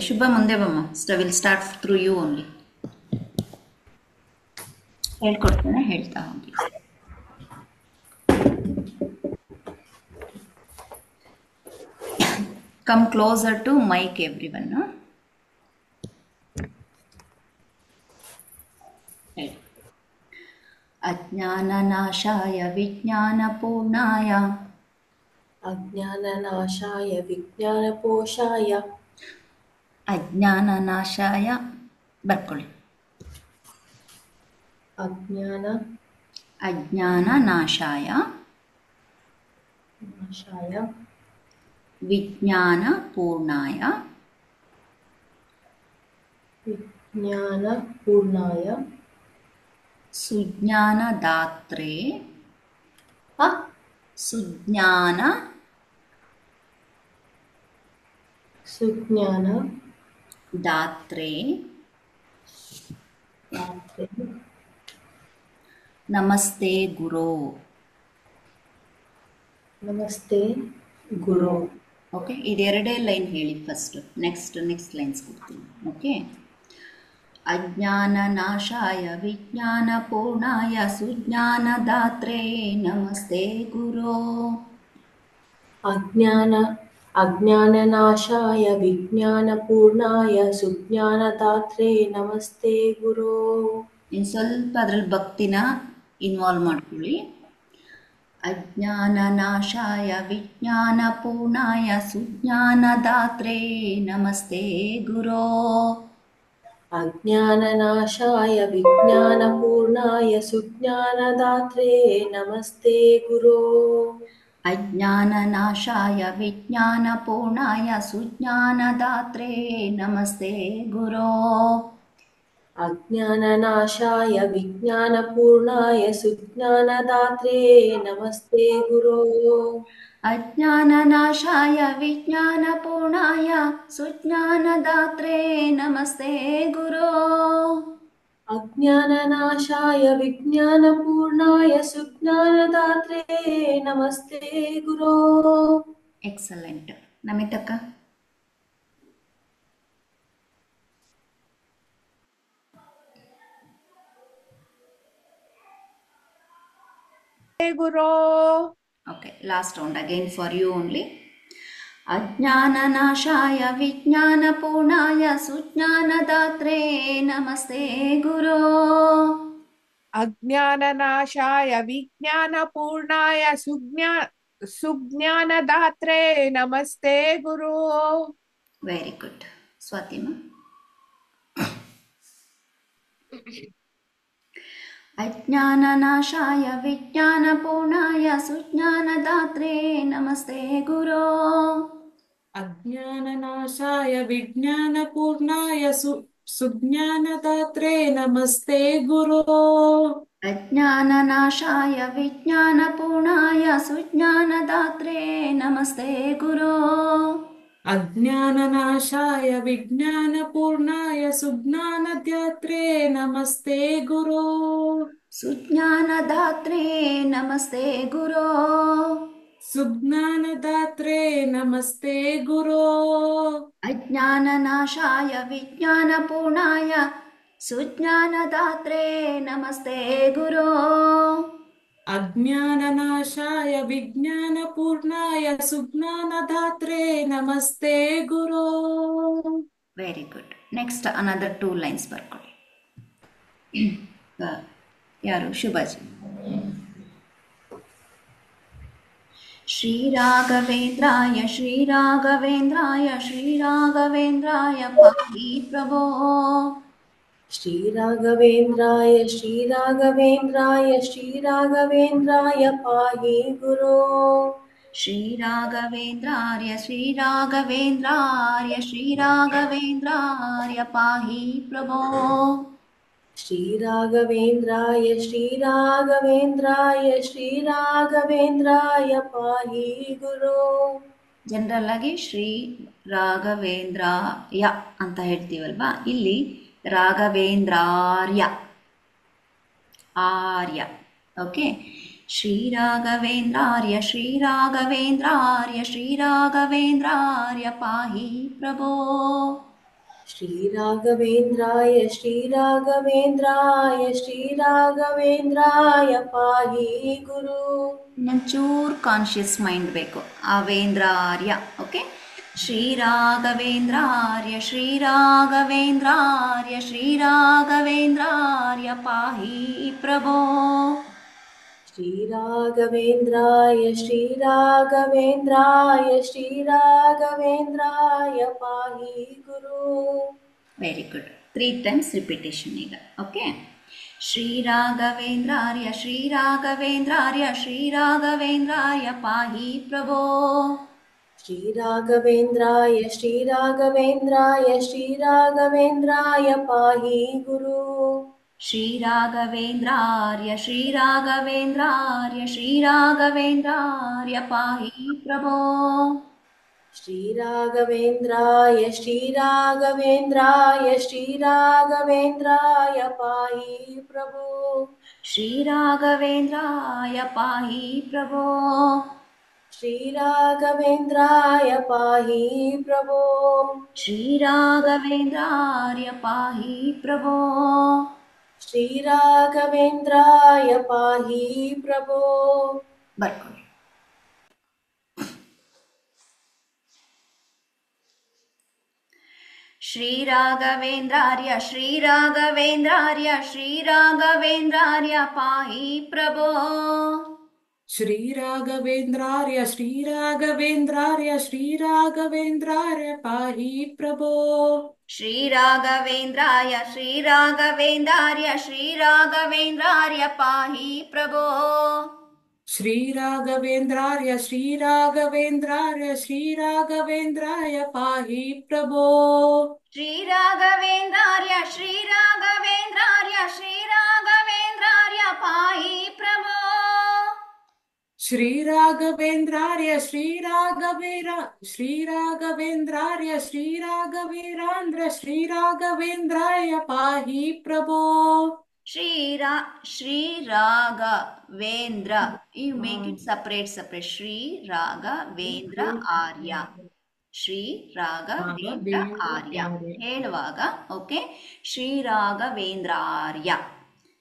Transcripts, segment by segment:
Shubha ಮುಂದೆ ಬಮ್ಮ. Will start through you only. ಹೇಳ್ಕೊಡ್ತೇನೆ, ಹೇಳ್ತಾ ಹೋಗಿ. Come closer to mic everyone. ಹೇಳಿ. ಅಜ್ಞಾನನಾಶಾಯ ವಿಜ್ಞಾನಪೂರ್ಣಾಯ ಅಜ್ಞಾನನಾಶಾಯ ವಿಜ್ಞಾನಪೋಷಾಯ ಅಜ್ಞಾನನಾಶಾಯ ಬರ್ಕೊಳ್ಳಿ. ಅಜ್ಞಾನನಾಶಾಯ ವಿಜ್ಞಾನಪೂರ್ಣಾಯ ವಿಜ್ಞಾನಪೂರ್ಣಾಯ ಸುಜ್ಞಾನದಾತ್ರೇ ಸುಜ್ಞಾನ ಸುಜ್ಞಾನ ದಾತ್ರೇ ನಮಸ್ತೆ ಗುರೋ. ನಮಸ್ತೆ ಗುರು. ಓಕೆ, ಇದೆರಡೇ ಲೈನ್ ಹೇಳಿ ಫಸ್ಟ್. ನೆಕ್ಸ್ಟ್ ಲೈನ್ಸ್ ಕೊಡ್ತೀನಿ. ಓಕೆ. ಅಜ್ಞಾನನಾಶಾಯ ವಿಜ್ಞಾನಪೂರ್ಣಾಯ ಸುಜ್ಞಾನದಾತ್ರೇ ನಮಸ್ತೆ ಗುರೋ. ಅಜ್ಞಾನನಾಶಾಯ ವಿಜ್ಞಾನಪೂರ್ಣಾಯ ಸುಜ್ಞಾನದಾತ್ರೇ ನಮಸ್ತೆ ಗುರು. ಇನ್ನು ಸ್ವಲ್ಪ ಅದರಲ್ಲಿ ಭಕ್ತಿನ ಇನ್ವಾಲ್ವ್ ಮಾಡ್ಕೊಳ್ಳಿ. ಅಜ್ಞಾನನಾಶಾಯ ವಿಜ್ಞಾನಪೂರ್ಣಾಯ ಸುಜ್ಞಾನದಾತ್ರೇ ನಮಸ್ತೆ ಗುರೋ. ಅಜ್ಞಾನನಾಶಾಯ ವಿಜ್ಞಾನಪೂರ್ಣಾಯ ಸುಜ್ಞಾನದಾತ್ರೇ ನಮಸ್ತೆ ಗುರು. ಅಜ್ಞಾನನಾಶಾಯ ವಿಜ್ಞಾನಪೂರ್ಣಾಯ ಸುಜ್ಞಾನದಾತ್ರೇ ನಮಸ್ತೆ ಗುರೋ. ಅಜ್ಞಾನನಾಶಾಯ ವಿಜ್ಞಾನಪೂರ್ಣಾಯ ಸುಜ್ಞಾನದಾತ್ರೇ ನಮಸ್ತೆ ಗುರು. ಅಜ್ಞಾನನಾಶಾಯ ವಿಜ್ಞಾನಪೂರ್ಣಾಯ ಸುಜ್ಞಾನದಾತ್ರೇ ನಮಸ್ತೆ ಗುರೋ. ಅಜ್ಞಾನನಾಶಾಯ ವಿಜ್ಞಾನಪೂರ್ಣಾಯ ಸುಜ್ಞಾನದಾತ್ರೇ ನಮಸ್ತೆ ಗುರು. ಎಕ್ಸಲೆಂಟ್. ನಮಿತಕ್ಕ. ಗುರು. Okay, last round again for you only. ಅಜ್ಞಾನನಾಶಾಯ ವಿಜ್ಞಾನಪೂರ್ಣಾಯ ಸುಜ್ಞಾನದಾತ್ರೇ ನಮಸ್ತೆ ಗುರೋ. ಅಜ್ಞಾನನಾಶಾಯ ವಿಜ್ಞಾನಪೂರ್ಣಾಯ ಸುಜ್ಞಾನದಾತ್ರೇ ನಮಸ್ತೆ ಗುರು. Very good. ಸ್ವಾತಿಮ. ಅಜ್ಞಾನನಾಶಾಯ ವಿಜ್ಞಾನಪೂರ್ಣಾಯ ಸುಜ್ಞಾನದಾತ್ರೇ ನಮಸ್ತೆ ಗುರೋ. ಅಜ್ಞಾನನಾಶಾಯ ವಿಜ್ಞಾನಪೂರ್ಣಾಯ ಸುಜ್ಞಾನದಾತ್ರೇ ನಮಸ್ತೆ ಗುರು. ಅಜ್ಞಾನನಾಶಾಯ ವಿಜ್ಞಾನಪೂರ್ಣಾಯ ಸುಜ್ಞಾನದಾತ್ರೇ ನಮಸ್ತೆ ಗುರೋ. ಅಜ್ಞಾನನಾಶಾಯ ವಿಜ್ಞಾನಪೂರ್ಣಾಯ ಸುಜ್ಞಾನದಾತ್ರೇ ನಮಸ್ತೆ ಗುರು. ಸುಜ್ಞಾನದಾತ್ರೇ ನಮಸ್ತೆ ಗುರೋ. ಸುಜ್ಞಾನದಾತ್ರೇ ನಮಸ್ತೆ ಗುರು. ಅಜ್ಞಾನನಾಶಾಯ ವಿಜ್ಞಾನಪೂರ್ಣಾಯ ಸುಜ್ಞಾನದಾತ್ರೇ ನಮಸ್ತೆ ಗುರೋ. ಅಜ್ಞಾನನಾಶಾಯ ವಿಜ್ಞಾನಪೂರ್ಣಾಯ ಸುಜ್ಞಾನದಾತ್ರೇ ನಮಸ್ತೆ ಗುರು. Very good. Next another 2 lines ಬರ್ಕೊಳ್ಳಿ. ಯಾರು? ಶುಭಾಜಿ. ಶ್ರೀರಾಘವೇಂದ್ರಾಯ ಶ್ರೀರಾಘವೇಂದ್ರಾಯ ಶ್ರೀರಾಘವೇಂದ್ರಾಯ ಪಾಹಿ ಪ್ರಭೋ. ಶ್ರೀರಾಘವೇಂದ್ರಾಯ ಶ್ರೀರಾಘವೇಂದ್ರಾಯ ಶ್ರೀರಾಘವೇಂದ್ರಾಯ ಪಾಹಿ ಗುರು. ಶ್ರೀರಾಘವೇಂದ್ರಾರ್ಯ ಶ್ರೀರಾಘವೇಂದ್ರಾರ್ಯ ಶ್ರೀರಾಘವೇಂದ್ರಾರ್ಯ ಪಾಹಿ ಪ್ರಭೋ. ಶ್ರೀರಾಘವೇಂದ್ರಾಯ ಶ್ರೀರಾಘವೇಂದ್ರಾಯ ಶ್ರೀರಾಘವೇಂದ್ರಾಯ ಪಾಹಿ ಗುರು. ಜನರಲ್ ಆಗಿ ಶ್ರೀ ರಾಘವೇಂದ್ರಾಯ ಅಂತ ಹೇಳ್ತೀವಲ್ವಾ, ಇಲ್ಲಿ ರಾಘವೇಂದ್ರಾರ್ಯ ಆರ್ಯ. ಓಕೆ. ಶ್ರೀರಾಘವೇಂದ್ರಾರ್ಯ ಶ್ರೀರಾಘವೇಂದ್ರಾರ್ಯ ಶ್ರೀರಾಘವೇಂದ್ರಾರ್ಯ ಪಾಹಿ ಪ್ರಭೋ. श्रीराघवेन्द्राय श्रीराघवेन्द्राय श्रीराघवेन्द्राय पाहि गुरु ಇನ್ನೊಂಚೂರು ಕಾನ್ಷಿಯಸ್ ಮೈಂಡ್ ಬೇಕು. ಅವೇಂದ್ರಾರ್ಯ. ಓಕೆ, ಶ್ರೀರಾಘವೇಂದ್ರಾರ್ಯ ಶ್ರೀರಾಘವೇಂದ್ರಾರ್ಯ ಶ್ರೀರಾಘವೇಂದ್ರಾರ್ಯ ಪಾಹಿ ಪ್ರಭೋ. श्रीराघवेन्द्राय श्रीराघवेन्द्राय श्रीराघवेन्द्राय पाहि गुरु. Very good. 3 times ರಿಪಿಟೇಷನ್ ಈಗ. ಓಕೆ, ಶ್ರೀರಾಘವೇಂದ್ರಾರ್ಯ ಶ್ರೀರಾಘವೇಂದ್ರಾರ್ಯ ಶ್ರೀರಾಘವೇಂದ್ರಾಯ ಪಾಹಿ ಪ್ರಭೋ. श्रीराघवेन्द्राय श्रीराघवेन्द्राय श्रीराघवेन्द्राय पाहि गुरु. ಶ್ರೀರಾಘವೇಂದ್ರಾರ್ಯ ಶ್ರೀರಾಘವೇಂದ್ರಾರ್ಯ ಶ್ರೀರಾಘವೇಂದ್ರಾರ್ಯ ಪಾಹಿ ಪ್ರಭೋ. श्रीराघवेन्द्राय श्रीराघवेन्द्राय श्रीराघवेन्द्राय पाहि प्रभो. ಶ್ರೀರಾಘವೇಂದ್ರಾಯ ಪಾಹಿ ಪ್ರಭೋ. श्रीराघवेन्द्राय पाहि प्रभो. ಶ್ರೀರಾಘವೇಂದ್ರಾರ್ಯ ಪಾಹಿ ಪ್ರಭೋ. श्रीराघवेन्द्राय पाहि प्रभो. ಬರ್ಕೊಳ್ಳಿ. ಶ್ರೀರಾಘವೇಂದ್ರಾರ್ಯ ಶ್ರೀರಾಘವೇಂದ್ರಾರ್ಯ ಶ್ರೀರಾಘವೇಂದ್ರಾರ್ಯ ಪಾಹಿ ಪ್ರಭೋ. श्रीराघवेन्द्रार्य श्रीराघवेन्द्रार्य श्रीराघवेन्द्रार्य पाहि प्रभो. ಶ್ರೀರಾಘವೇಂದ್ರಾಯ ಶ್ರೀರಾಘವೇಂದ್ರಾರ್ಯ ಶ್ರೀರಾಘವೇಂದ್ರಾರ್ಯ ಪಾಹಿ ಪ್ರಭೋ. श्रीराघवेन्द्रार्य श्रीराघवेन्द्रार्य श्रीराघवेन्द्राय पाहि प्रभो. ಶ್ರೀರಾಘವೇಂದ್ರಾರ್ಯ ಶ್ರೀರಾಘವೇಂದ್ರಾರ್ಯ ಶ್ರೀರಾಘವೇಂದ್ರಾರ್ಯ ಪಾಹಿ ಪ್ರಭೋ. श्रीराघवेन्द्रार्य श्रीराघवेन्द्रार्य श्रीराघवेन्द्रार्य श्रीराघवेन्द्राय पाहि प्रभो. Sriraghavendra, you make it separate. Sriraghavendra ಆರ್ಯ, ಶ್ರೀರಾಘವೇಂದ್ರ ಆರ್ಯ ಹೇಳುವಾಗ ಓಕೆ. ಶ್ರೀರಾಘವೇಂದ್ರಾರ್ಯ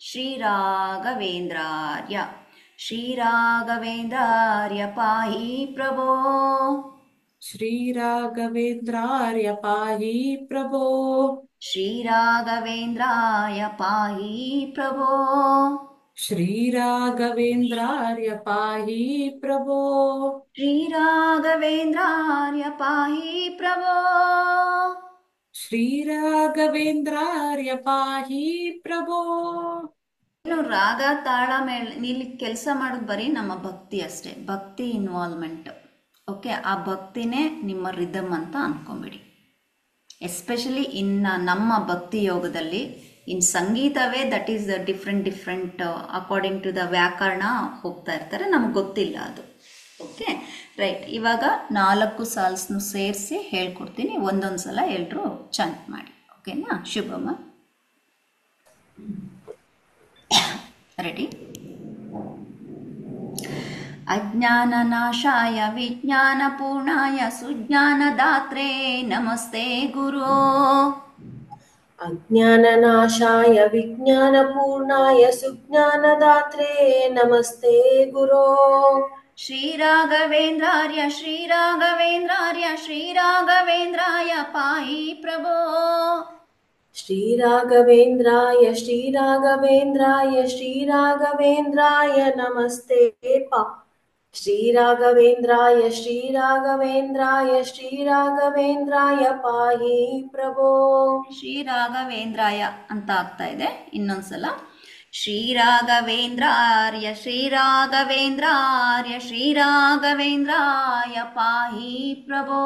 ಶ್ರೀರಾಘವೇಂದ್ರಾರ್ಯ ಶ್ರೀರಾಘವೇಂದ್ರಾರ್ಯ ಪಾಹಿ ಪ್ರಭೋ. श्रीराघवेन्द्रार्य पाहि प्रभो. ಶ್ರೀರಾಘವೇಂದ್ರಾಯ ಪಾಹಿ ಪ್ರಭೋ. श्रीराघवेन्द्रार्य पाहि प्रभो. ಶ್ರೀರಾಘವೇಂದ್ರಾರ್ಯ ಪಾಹಿ ಪ್ರಭೋ. श्रीराघवेन्द्रार्य पाहि प्रभೋ. ಇನ್ನು ರಾಗ ತಾಳ ಇಲ್ಲಿ ಕೆಲಸ ಮಾಡೋದು ಬರೀ ನಮ್ಮ ಭಕ್ತಿ ಅಷ್ಟೇ, ಭಕ್ತಿ ಇನ್ವಾಲ್ವ್ಮೆಂಟ್. ಓಕೆ, ಆ ಭಕ್ತಿನೇ ನಿಮ್ಮ ರಿದಮ್ ಅಂತ ಅಂದ್ಕೊಂಬಿಡಿ. ಎಸ್ಪೆಷಲಿ ನಮ್ಮ ಭಕ್ತಿ ಯೋಗದಲ್ಲಿ ಸಂಗೀತವೇ that is the different according to the ವ್ಯಾಕರಣ ಹೋಗ್ತಾ ಇರ್ತಾರೆ, ನಮ್ಗೆ ಗೊತ್ತಿಲ್ಲ ಅದು. Okay right. ಇವಾಗ 4 ಸಾಲ್ಸ್ನು ಸೇರಿಸಿ ಹೇಳ್ಕೊಡ್ತೀನಿ, ಒಂದೊಂದು ಸಲ ಎಲ್ಲರೂ ಚಾಂಟ್ ಮಾಡಿ. ಓಕೆನಾ? ಶುಭಮ್ಮ, ರೆಡಿ? ಅಜ್ಞಾನನಾಶಾಯ ವಿಜ್ಞಾನಪೂರ್ಣಾಯ ಸುಜ್ಞಾನದಾತ್ರೆ ನಮಸ್ತೆ ಗುರು. अज्ञाननाशाय विज्ञानपूर्णाय सुज्ञानदात्रे नमस्ते गुरो. ಶ್ರೀರಾಘವೇಂದ್ರಾರ್ಯ ಶ್ರೀರಾಘವೇಂದ್ರಾರ್ಯ ಶ್ರೀರಾಘವೇಂದ್ರಾಯ ಪಾಹಿ ಪ್ರಭೋ. श्रीराघवेन्द्राय श्रीराघवेन्द्राय श्रीराघवेन्द्राय नमस्ते पा. श्रीराघवेन्द्राय श्रीराघवेन्द्राय श्रीराघवेन्द्राय पाहि प्रभो. ಶ್ರೀರಾಘವೇಂದ್ರಾಯ ಅಂತ ಆಗ್ತಾ ಇದೆ. ಇನ್ನೊಂದ್ಸಲ ಶ್ರೀರಾಘವೇಂದ್ರಾರ್ಯ ಶ್ರೀರಾಘವೇಂದ್ರಾರ್ಯ ಶ್ರೀರಾಘವೇಂದ್ರಾಯ ಪಾಹಿ ಪ್ರಭೋ.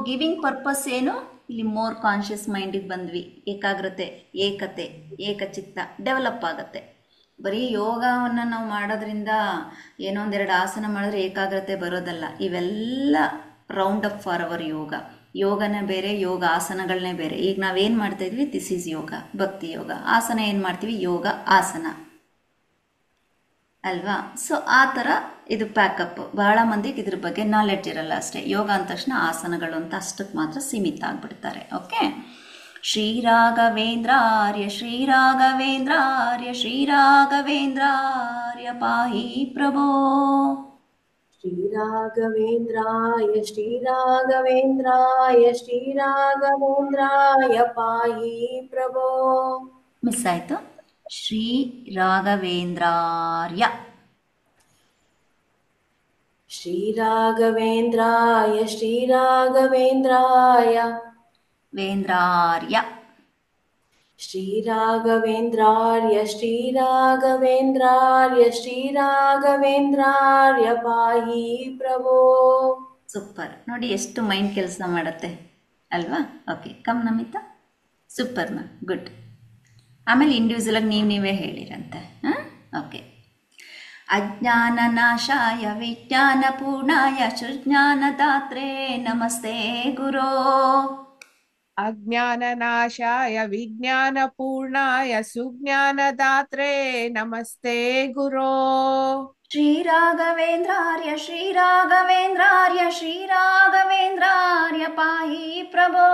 ಗಿವಿಂಗ್ ಪರ್ಪಸ್ ಏನು? ಇಲ್ಲಿ ಮೋರ್ ಕಾನ್ಷಿಯಸ್ ಮೈಂಡಿಗೆ ಬಂದ್ವಿ. ಏಕಾಗ್ರತೆ, ಏಕತೆ, ಏಕಚಿತ್ತ ಡೆವಲಪ್ ಆಗುತ್ತೆ. ಬರೀ ಯೋಗವನ್ನು ನಾವು ಮಾಡೋದ್ರಿಂದ ಏನೋ ಒಂದೆರಡು ಆಸನ ಮಾಡಿದ್ರೆ ಏಕಾಗ್ರತೆ ಬರೋದಲ್ಲ. ಇವೆಲ್ಲ ರೌಂಡ್ ಅಪ್ ಫಾರ್ ಅವರ್ ಯೋಗ. ಯೋಗನೇ ಬೇರೆ, ಯೋಗ ಆಸನಗಳನ್ನೇ ಬೇರೆ. ಈಗ ನಾವೇನು ಮಾಡ್ತಾ ಇದ್ವಿ? ದಿಸ್ ಈಸ್ ಯೋಗ, ಭಕ್ತಿ ಯೋಗ. ಆಸನ ಏನು ಮಾಡ್ತೀವಿ? ಯೋಗ ಆಸನ ಅಲ್ವಾ? ಸೊ ಆ ಥರ ಇದು ಪ್ಯಾಕಪ್. ಬಹಳ ಮಂದಿಗೆ ಇದ್ರ ಬಗ್ಗೆ ನಾಲೆಡ್ಜ್ ಇರಲ್ಲ ಅಷ್ಟೇ. ಯೋಗ ಅಂದ ತಕ್ಷಣ ಆಸನಗಳು ಅಂತ ಅಷ್ಟಕ್ಕೆ ಮಾತ್ರ ಸೀಮಿತ ಆಗಿಬಿಡ್ತಾರೆ. ಓಕೆ, ಶ್ರೀರಾಘವೇಂದ್ರಾರ್ಯ ಶ್ರೀರಾಘವೇಂದ್ರಾರ್ಯ ಶ್ರೀರಾಘವೇಂದ್ರಾರ್ಯ ಪಾಹಿ ಪ್ರಭೋ. श्रीराघवेन्द्राय श्रीराघवेन्द्राय श्रीराघवेन्द्राय पाहि प्रभो. ಮಿಸ್ ಆಯಿತು. ಶ್ರೀ ರಾಘವೇಂದ್ರಾರ್ಯ श्रीराघवेन्द्राय श्रीराघवेन्द्राय ವೇಂದ್ರಾರ್ಯ श्रीराघवेन्द्रार्य श्रीराघवेन्द्रार्य श्रीराघवेन्द्रार्य पाहि प्रभो. ಸೂಪರ್. ನೋಡಿ ಎಷ್ಟು ಮೈಂಡ್ ಕೆಲಸ ಮಾಡುತ್ತೆ ಅಲ್ವಾ? Okay, come Namita. Super ma'am, good. ಆಮೇಲೆ ಇಂಡಿವಿಜುವಲಾಗಿ ನೀವೇ ಹೇಳಿರಂತೆ. ಹಾಂ, ಓಕೆ. ಅಜ್ಞಾನನಾಶಾಯ ವಿಜ್ಞಾನಪೂರ್ಣಾಯ ಸುಜ್ಞಾನದಾತ್ರೆ ನಮಸ್ತೆ ಗುರೋ. ಅಜ್ಞಾನನಾಶಾಯ ವಿಜ್ಞಾನಪೂರ್ಣಾಯ ಸುಜ್ಞಾನದಾತ್ರೆ ನಮಸ್ತೆ ಗುರೋ. ಶ್ರೀರಾಘವೇಂದ್ರಾರ್ಯ ಶ್ರೀರಾಘವೇಂದ್ರಾರ್ಯ ಶ್ರೀರಾಘವೇಂದ್ರಾರ್ಯ ಪಾಹಿ ಪ್ರಭೋ.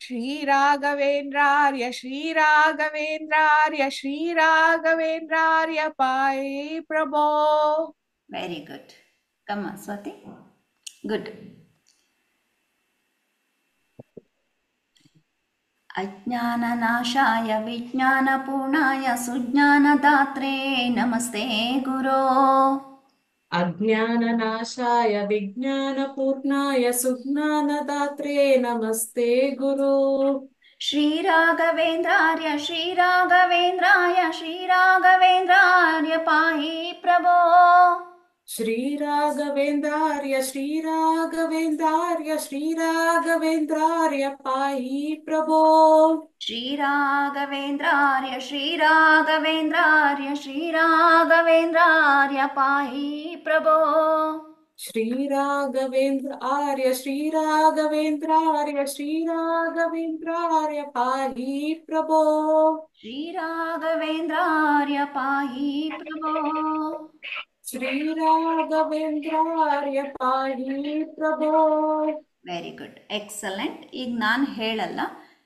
ಶ್ರೀರಾಘವೇಂದ್ರಾರ್ಯ ಶ್ರೀರಾಘವೇಂದ್ರಾರ್ಯ ಶ್ರೀರಾಘವೇಂದ್ರಾರ್ಯ ಪಾಹಿ ಪ್ರಭೋ. Very good. ಕಮ್ಮ ಸ್ವಾತಿ, ಗುಡ್. ಅಜ್ಞಾನನಾಶಾಯ ವಿಜ್ಞಾನಪೂರ್ಣಾಯ ಸುಜ್ಞಾನದಾತ್ರೆ ನಮಸ್ತೆ ಗುರೋ. ಅಜ್ಞಾನನಾಶಾಯ ವಿಜ್ಞಾನಪೂರ್ಣಾಯ ಸುಜ್ಞಾನದಾತ್ರೆ ನಮಸ್ತೆ ಗುರು. ಶ್ರೀರಾಘವೇಂದ್ರಾರ್ಯ ಶ್ರೀರಾಘವೇಂದ್ರಾಯ ಶ್ರೀರಾಘವೇಂದ್ರಾರ್ಯ ಪಾಹಿ ಪ್ರಭೋ. ಶ್ರೀರಾಘವೇಂದ್ರಾರ್ಯ ಶ್ರೀರಾಘವೇಂದ್ರಾರ್ಯ ಶ್ರೀರಾಘವೇಂದ್ರಾರ್ಯ ಪಾಹಿ ಪ್ರಭೋ. ಶ್ರೀರಾಘವೇಂದ್ರಾರ್ಯ ಶ್ರೀರಾಘವೇಂದ್ರಾರ್ಯ ಶ್ರೀರಾಘವೇಂದ್ರಾರ್ಯ ಪಾಹಿ ಪ್ರಭೋ. ಶ್ರೀರಾಘವೇಂದ್ರಾರ್ಯ ಶ್ರೀರಾಘವೇಂದ್ರಾರ್ಯ ಶ್ರೀರಾಘವೇಂದ್ರಾರ್ಯ ಪಾಹಿ ಪ್ರಭೋ. ಶ್ರೀರಾಘವೇಂದ್ರಾರ್ಯ ಪಾಹಿ ಪ್ರಭೋ. ಶ್ರೀರಾಘವೇಂದ್ರಾರ್ಯ ಪಾಹಿ ಪ್ರಭೋ. Very good, excellent. ಈಗ ನಾನು ಹೇಳಲ್ಲ,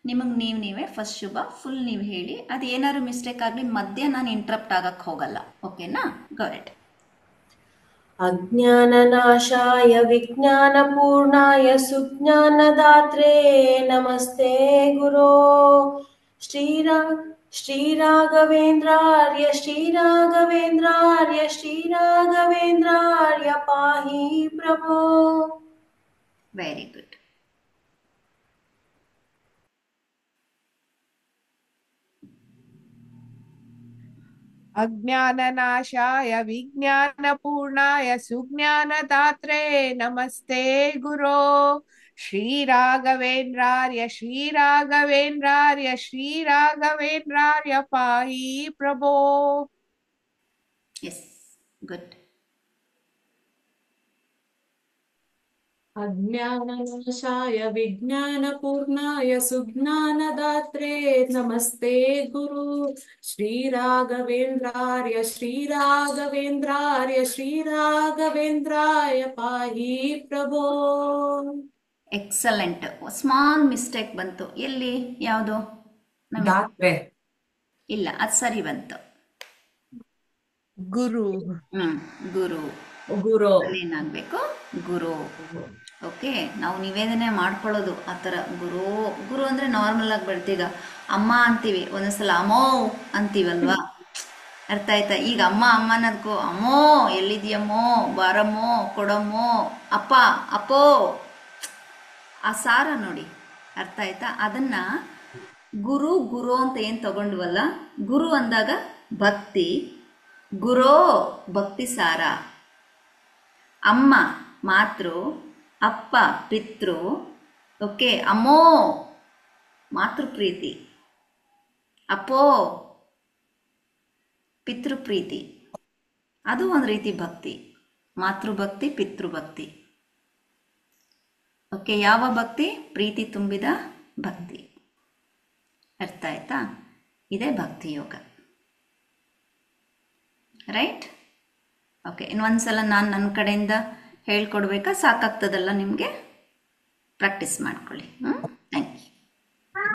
ನಿಮಗೆ ನೀವೇ ಫಸ್ಟ್ ಶುಭ ಫುಲ್ ನೀವು ಹೇಳಿ. ಅದು ಏನಾದ್ರು ಮಿಸ್ಟೇಕ್ ಆಗಲಿ ಮಧ್ಯೆ ನಾನು ಇಂಟ್ರಪ್ಟ್ ಆಗಕ್ಕೆ ಹೋಗಲ್ಲ. ಓಕೆನಾ? ಗೋ ಹೆಡ್. अज्ञाननाशाय विज्ञानपूर्णाय सुज्ञानदात्रे नमस्ते गुरो. श्रीराघवेन्द्रार्य श्रीराघवेन्द्रार्य श्रीराघवेन्द्रार्य पाहि प्रभो. Very good. ಅಜ್ಞಾನನಾಶಾಯ ವಿಜ್ಞಾನಪೂರ್ಣಾಯ ಸುಜ್ಞಾನದಾತ್ರೆ ನಮಸ್ತೆ ಗುರೋ. ಶ್ರೀರಾಘವೇಂದ್ರಾರ್ಯ ಶ್ರೀರಾಘವೇಂದ್ರಾರ್ಯ ಶ್ರೀರಾಘವೇಂದ್ರಾರ್ಯ ಪಾಹಿ ಪ್ರಭೋ. S, good. ಅಜ್ಞಾನನಾಶಾಯ ವಿಜ್ಞಾನಪೂರ್ಣಾಯ ಸುಜ್ಞಾನದಾತ್ರೆ ನಮಸ್ತೆ ಗುರು. ಶ್ರೀರಾಘವೇಂದ್ರಾರ್ಯ ಶ್ರೀರಾಘವೇಂದ್ರಾರ್ಯ ಶ್ರೀರಾಘವೇಂದ್ರಾಯ ಪಾಹಿ ಪ್ರಭೋ. ಎಕ್ಸಲೆಂಟ್. ಸ್ಮಾಲ್ ಮಿಸ್ಟೇಕ್ ಬಂತು. ಎಲ್ಲಿ? ಯಾವುದು? ದಾತ್ರೆ ಇಲ್ಲ, ಅದು ಸರಿ ಬಂತು. ಗುರು. ಗುರು. ಗುರು ಏನಾಗಬೇಕು? ಗುರು. ಓಕೆ, ನಾವು ನಿವೇದನೆ ಮಾಡ್ಕೊಳ್ಳೋದು ಆ ಥರ. ಗುರು ಗುರು ಅಂದರೆ ನಾರ್ಮಲ್ ಆಗಿ ಬರ್ತೀಗ ಅಮ್ಮ ಅಂತೀವಿ, ಒಂದೊಂದ್ಸಲ ಅಮ್ಮೋ ಅಂತೀವಲ್ವಾ? ಅರ್ಥ ಆಯ್ತಾ? ಈಗ ಅಮ್ಮ ಅನ್ನೋದಕ್ಕೂ ಅಮ್ಮೋ ಎಲ್ಲಿದ್ಯಮ್ಮೋ ಬಾರಮ್ಮೋ ಕೊಡಮ್ಮೋ ಅಪ್ಪ ಅಪ್ಪೋ ಆ ಸಾರ ನೋಡಿ. ಅರ್ಥ ಆಯ್ತಾ? ಅದನ್ನ ಗುರು ಗುರು ಅಂತ ಏನು ತಗೊಂಡ್ವಲ್ಲ, ಗುರು ಅಂದಾಗ ಭಕ್ತಿ, ಗುರೋ ಭಕ್ತಿ ಸಾರ, ಅಮ್ಮ ಮಾತೃ, ಅಪ್ಪ ಪಿತೃ, ಓಕೆ, ಅಮ್ಮೋ ಮಾತೃಪ್ರೀತಿ, ಅಪ್ಪೋ ಪಿತೃಪ್ರೀತಿ. ಅದು ಒಂದು ರೀತಿ ಭಕ್ತಿ, ಮಾತೃಭಕ್ತಿ ಪಿತೃಭಕ್ತಿ. ಓಕೆ, ಯಾವ ಭಕ್ತಿ? ಪ್ರೀತಿ ತುಂಬಿದ ಭಕ್ತಿ. ಅರ್ಥ ಆಯ್ತಾ? ಇದೇ ಭಕ್ತಿ ಯೋಗ. ರೈಟ್? ಓಕೆ, ಇನ್ನೊಂದ್ಸಲ ನಾನು ನನ್ನ ಕಡೆಯಿಂದ ಹೇಳ್ಕೊಡ್ಬೇಕಾ? ಸಾಕಾಗ್ತದಲ್ಲ ನಿಮಗೆ? ಪ್ರಾಕ್ಟೀಸ್ ಮಾಡ್ಕೊಳ್ಳಿ.